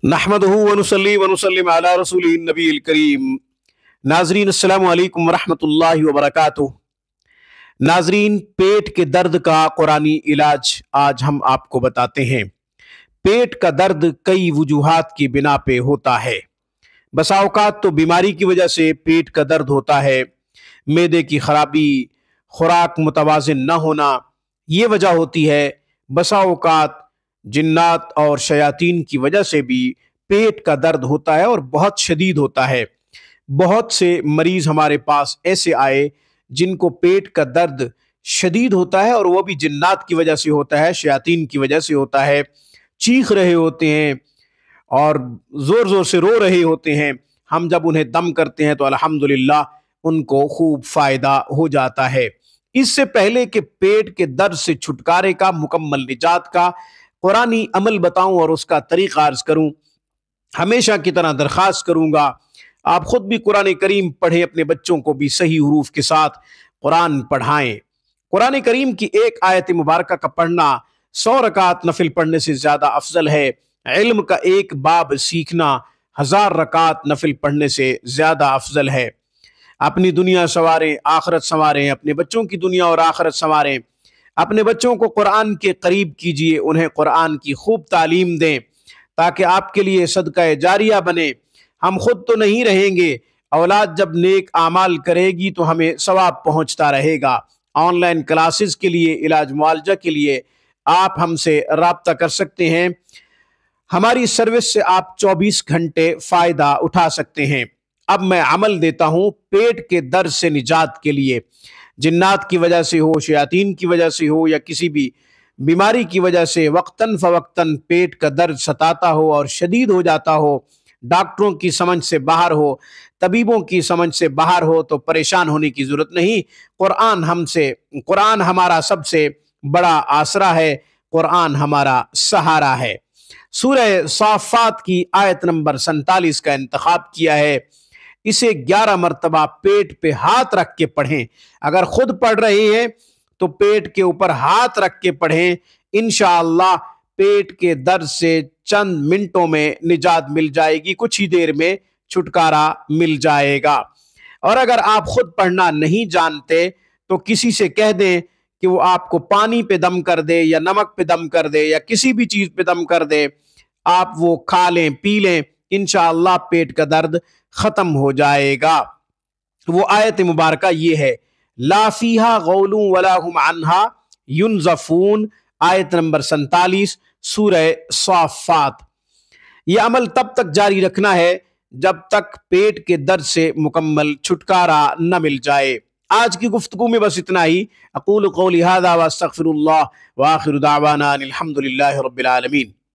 नहमदुहु व नुसल्ली व नुसल्लिम अला रसूलिन नबील करीम। नाजरीन अस्सलामु अलैकुम रहमतुल्लाहि व बरकातुहू। नाजरीन, पेट के दर्द का कुरानी इलाज आज हम आपको बताते हैं। पेट का दर्द कई वजूहात की बिना पे होता है। बसा औकात तो बीमारी की वजह से पेट का दर्द होता है। मैदे की खराबी, खुराक मुतवाज़िन न होना, ये वजह होती है। बसा औकात जिन्नात और शयातीन की वजह से भी पेट का दर्द होता है और बहुत शदीद होता है। बहुत से मरीज हमारे पास ऐसे आए जिनको पेट का दर्द शदीद होता है और वो भी जिन्नात की वजह से होता है, शयातीन की वजह से होता है। चीख रहे होते हैं और ज़ोर ज़ोर से रो रहे होते हैं। हम जब उन्हें दम करते हैं तो अल्हम्दुलिल्लाह उनको खूब फ़ायदा हो जाता है। इससे पहले कि पेट के दर्द से छुटकारे का, मुकम्मल निजात का कुरानी अमल बताऊं और उसका तरीक़ा अर्ज़ करूं, हमेशा की तरह दरख्वास्त करूंगा आप खुद भी कुरान करीम पढ़ें, अपने बच्चों को भी सही हुरूफ के साथ कुरान पढ़ाएं। कुरान करीम की एक आयत मुबारक का पढ़ना 100 रकात नफिल पढ़ने से ज़्यादा अफजल है। इल्म का एक बाब सीखना 1000 रकात नफिल पढ़ने से ज़्यादा अफजल है। अपनी दुनिया संवारें, आखिरत संवारें, अपने बच्चों की दुनिया और आखिरत संवारें। अपने बच्चों को कुरान के करीब कीजिए, उन्हें कुरान की खूब तालीम दें ताकि आपके लिए सदका जारिया बने। हम खुद तो नहीं रहेंगे, औलाद जब नेक आमाल करेगी तो हमें सवाब पहुंचता रहेगा। ऑनलाइन क्लासेस के लिए, इलाज मुआलजा के लिए आप हमसे राब्ता कर सकते हैं। हमारी सर्विस से आप 24 घंटे फ़ायदा उठा सकते हैं। अब मैं अमल देता हूँ पेट के दर्द से निजात के लिए। जिन्नात की वजह से हो, शयातीन की वजह से हो या किसी भी बीमारी की वजह से वक्तन फ़वक्तन पेट का दर्द सताता हो और शदीद हो जाता हो, डॉक्टरों की समझ से बाहर हो, तबीबों की समझ से बाहर हो, तो परेशान होने की ज़रूरत नहीं। कुरान हमारा सबसे बड़ा आसरा है, कुरान हमारा सहारा है। सूरह साफ़ात की आयत नंबर 47 का इंतखाब किया है। इसे 11 मरतबा पेट पे हाथ रख के पढ़ें। अगर खुद पढ़ रहे हैं तो पेट के ऊपर हाथ रख के पढ़ें। इंशाअल्लाह पेट के दर्द से चंद मिनटों में निजात मिल जाएगी, कुछ ही देर में छुटकारा मिल जाएगा। और अगर आप खुद पढ़ना नहीं जानते तो किसी से कह दें कि वो आपको पानी पे दम कर दे या नमक पे दम कर दे या किसी भी चीज़ पे दम कर दे, आप वो खा लें, पी लें, इंशाअल्लाह पेट का दर्द ख़त्म हो जाएगा। वो आयत मुबारका ये है, ला फीहा गौलुन वला हुम अन्हा युनज़फून, आयत नंबर 47 सूरह साफ़ात। ये अमल तब तक जारी रखना है जब तक पेट के दर्द से मुकम्मल छुटकारा न मिल जाए। आज की गुफ्तगू में बस इतना ही। अक़ूलु क़ौली हाज़ा व अस्तग़फ़िरुल्लाह व आख़िरु दावाना अनिल हम्दुलिल्लाहि रब्बिल आलमीन।